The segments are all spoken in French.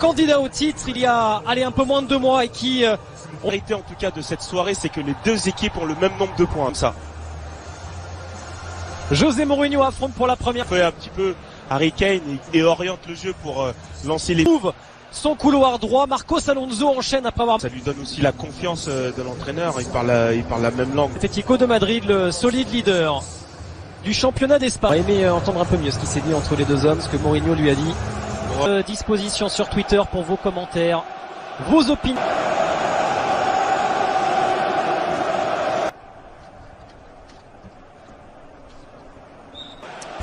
Candidat au titre il y a un peu moins de 2 mois et qui ont été en tout cas de cette soirée, c'est que les deux équipes ont le même nombre de points comme ça. José Mourinho affronte pour la première fois un petit peu Harry Kane et oriente le jeu pour lancer les trouve son couloir droit. Marcos Alonso enchaîne après avoir. Ça lui donne aussi la confiance de l'entraîneur. Il parle la même langue. Atlético de Madrid, le solide leader du championnat d'Espagne. J'aurais aimé entendre un peu mieux ce qui s'est dit entre les deux hommes, ce que Mourinho lui a dit. Disposition sur Twitter pour vos commentaires, vos opinions.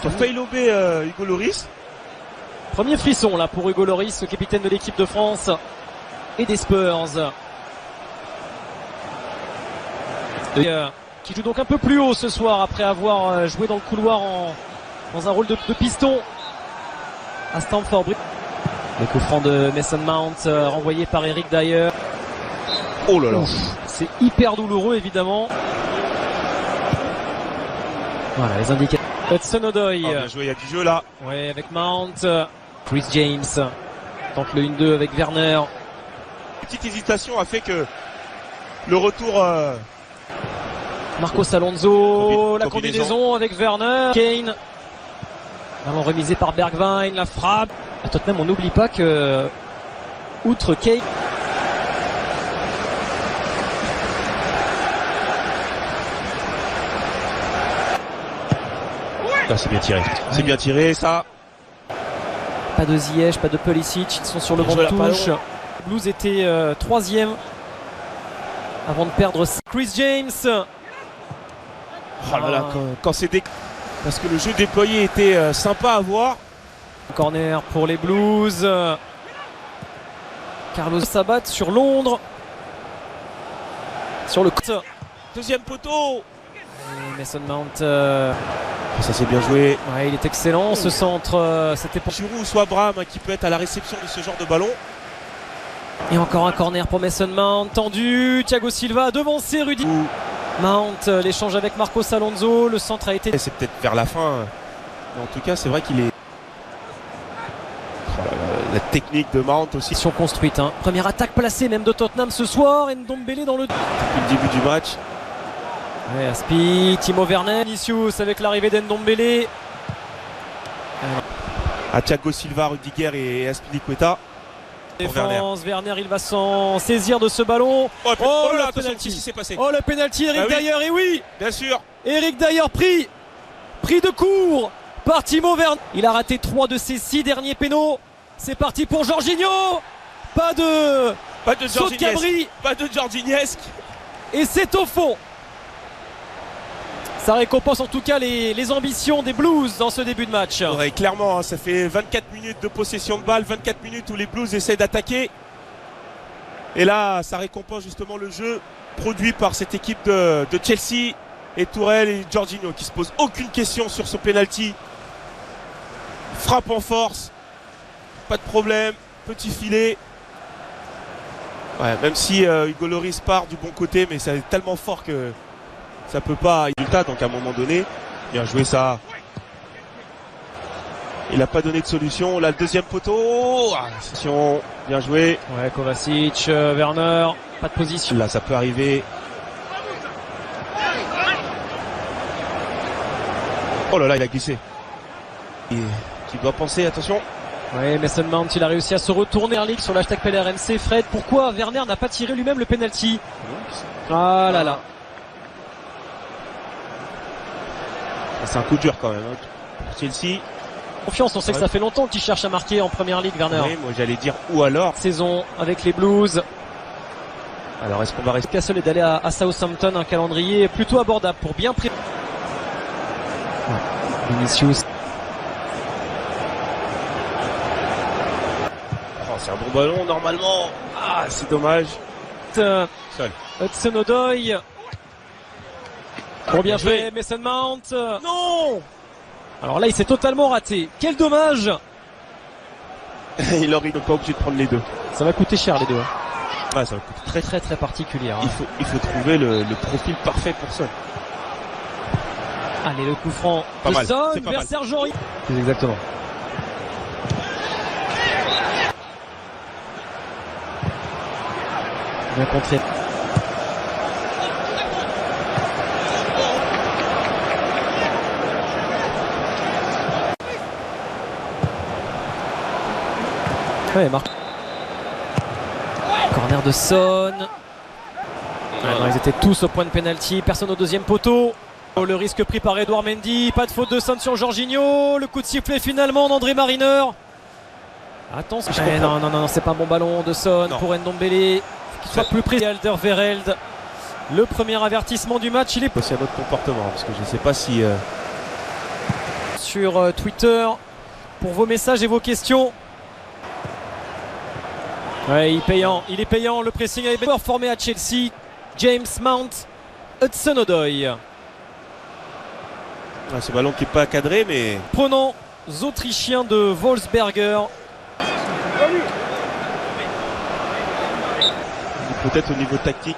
Il a failli lober Hugo Lloris. Premier frisson là pour Hugo Lloris, le capitaine de l'équipe de France et des Spurs. Qui joue donc un peu plus haut ce soir après avoir joué dans le couloir dans un rôle de piston à Stamford Bridge. Le coup franc de Mason Mount renvoyé par Eric Dyer. Oh là là. C'est hyper douloureux évidemment. Voilà les indicateurs. Hudson-Odoi. Bien joué, il y a du jeu là. Ouais, avec Mount. Chris James tente le 1-2 avec Werner. Petite hésitation a fait que le retour. Marcos Alonso, la combinaison avec Werner. Kane. Ballon remisé par Bergwijn, la frappe. À Tottenham, on n'oublie pas que outre Kane. Ah, c'est bien tiré. C'est bien tiré ça. Pas de Ziyech, pas de Pulisic, ils sont sur le banc de touche. Blues était 3e avant de perdre Chris James. Oh là là, quand c'est parce que le jeu déployé était sympa à voir. Corner pour les Blues. Carlos Sabat sur Londres. Sur le côté. Deuxième poteau. Et Mason Mount. Ça c'est bien joué. Ouais, il est excellent. Ce centre, c'était pour Giroud ou soit Abraham qui peut être à la réception de ce genre de ballon. Et encore un corner pour Mason Mount. Tendu. Thiago Silva a devancé Rudy. Mount, l'échange avec Marcos Alonso. Le centre a été. C'est peut-être vers la fin. Mais en tout cas, c'est vrai qu'il est. La technique de Mount aussi. Construite. Hein. Première attaque placée même de Tottenham ce soir. Ndombele dans le. Depuis le début du match. Ouais, Aspi, Timo Werner, Vinicius avec l'arrivée d'Ndombele. À Thiago Silva, Rudiger et Azpilicueta. Défense, Werner il va s'en saisir de ce ballon. Oh le là, penalty. s'est passé. Oh le penalty, Eric Dyer, et oui, bien sûr. Eric Dyer pris de court par Timo Werner. Il a raté 3 de ses 6 derniers pénaux. C'est parti pour Jorginho. Pas de saut de cabri. Pas de Jorginhesque. Et c'est au fond. Ça récompense en tout cas les ambitions des Blues dans ce début de match. Ouais, clairement, hein, ça fait 24 minutes de possession de balle, 24 minutes où les Blues essaient d'attaquer. Et là, ça récompense justement le jeu produit par cette équipe de Chelsea et Tourelle et Jorginho qui se posent aucune question sur ce penalty. Frappe en force, pas de problème, petit filet. Ouais, même si Hugo Lloris part du bon côté, mais c'est tellement fort que ça peut pas résultat, donc à un moment donné, bien joué ça. Il n'a pas donné de solution. Là, le deuxième poteau. Attention, bien joué. Ouais, Kovacic, Werner, pas de position. Là, ça peut arriver. Oh là là, il a glissé. Qui doit penser, attention. Ouais, Mason Mount, il a réussi à se retourner en ligue sur l'hashtag PLRMC. Fred, pourquoi Werner n'a pas tiré lui-même le penalty? Ah là là. C'est un coup dur quand même. Hein. Pour Chelsea. Confiance, on sait que ça fait longtemps qu'il cherche à marquer en première ligue, Werner. Oui, moi j'allais dire ou alors. Saison avec les Blues. Alors est-ce qu'on va rester Castle est d'aller à Southampton, un calendrier plutôt abordable pour bien préparer. Ouais. Vinicius. Oh, c'est un bon ballon normalement. Ah, c'est dommage. Hudson-Odoi. Pour bien fait, Mason Mount. Non. Alors là, il s'est totalement raté. Quel dommage. Il aurait pas obligé de prendre les deux. Ça va coûter cher les deux. Ah, ça va coûter très particulier. Hein. Il faut trouver le profil parfait pour ça. Allez, le coup franc pas de mal. Son vers Serge Aurier. Exactement. Bien contré. Ouais, Marc. Corner de Son. Non, ils étaient tous au point de pénalty. Personne au deuxième poteau. Oh, le risque pris par Edouard Mendy. Pas de faute de Son sur Jorginho. Le coup de sifflet finalement d'André Mariner. Attention. Non, c'est pas un bon ballon de Son pour Ndombele. Qu'il soit plus précis. Alderweireld. Le premier avertissement du match. Il est aussi à notre comportement parce que je ne sais pas si. Sur Twitter pour vos messages et vos questions. Ouais, il est payant, le pressing est bien formé à Chelsea. James Mount, Hudson-Odoi. Ouais, ce ballon qui n'est pas cadré, mais. Prenons Autrichiens de Wolfsberger. Peut-être au niveau tactique.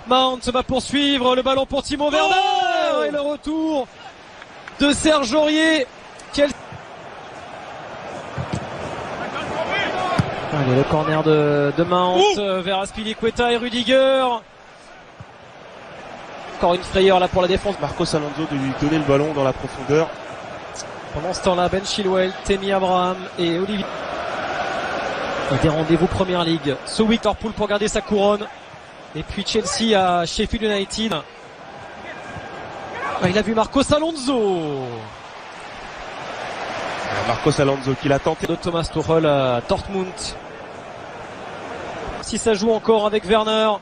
Mount va poursuivre le ballon pour Timo Werner et le retour de Serge Aurier. Allez, le corner de Mount vers Azpilicueta et Rudiger. Encore une frayeur là pour la défense. Marcos Alonso de lui donner le ballon dans la profondeur. Pendant ce temps-là, Ben Chilwell, Tammy Abraham et Olivier. Des rendez-vous Première Ligue. Ce week Liverpool pour garder sa couronne. Et puis Chelsea à Sheffield United. Il a vu Marcos Alonso. Marcos Alonso qui l'a tenté. De Thomas Tuchel à Dortmund. Si ça joue encore avec Werner.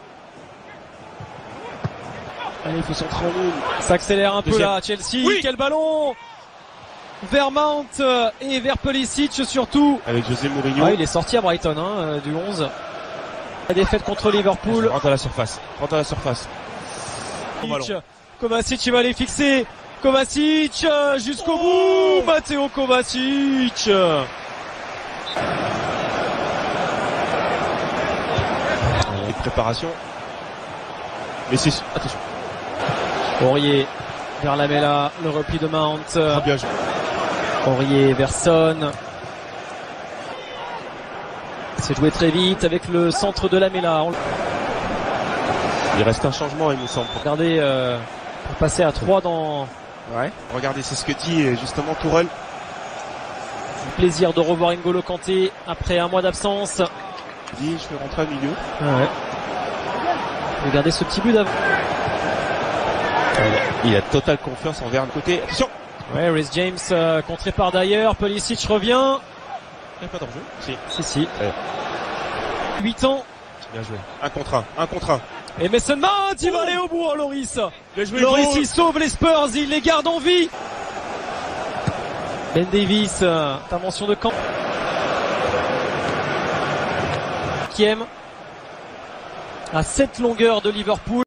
Allez, il faut centrer en ligne. Ça accélère un peu là, Chelsea. Oui. Quel ballon vers Mount et vers Pulisic surtout. Avec José Mourinho. Il est sorti à Brighton du 11. La défaite contre Liverpool. Rentre à la surface. Kovacic va les fixer. Kovacic jusqu'au bout. Matteo Kovacic. Les préparations. Mais c'est attention. Aurier vers Lamela, le repli de Mount. Très bien joué. Aurier vers Son. C'est joué très vite avec le centre de Lamela. Il reste un changement, il me semble. Regardez, pour passer à 3 dans. Ouais. Regardez, c'est ce que dit justement Tourelle. Plaisir de revoir N'Golo Kanté après un mois d'absence. Il dit, je vais rentrer au milieu. Ouais. Regardez ce petit but d'avant. Il a totale confiance envers le côté. Attention. Ouais, Reece James contré par d'ailleurs. Pulisic revient. Il n'y a pas d'enjeu. Si. Ouais. 8 ans. Bien joué. Un contre un. Et Mason Mount, il va aller au bout, Loris. Loris, il sauve les Spurs, il les garde en vie. Ben Davies, intervention de camp. Qui aime à 7 longueurs de Liverpool.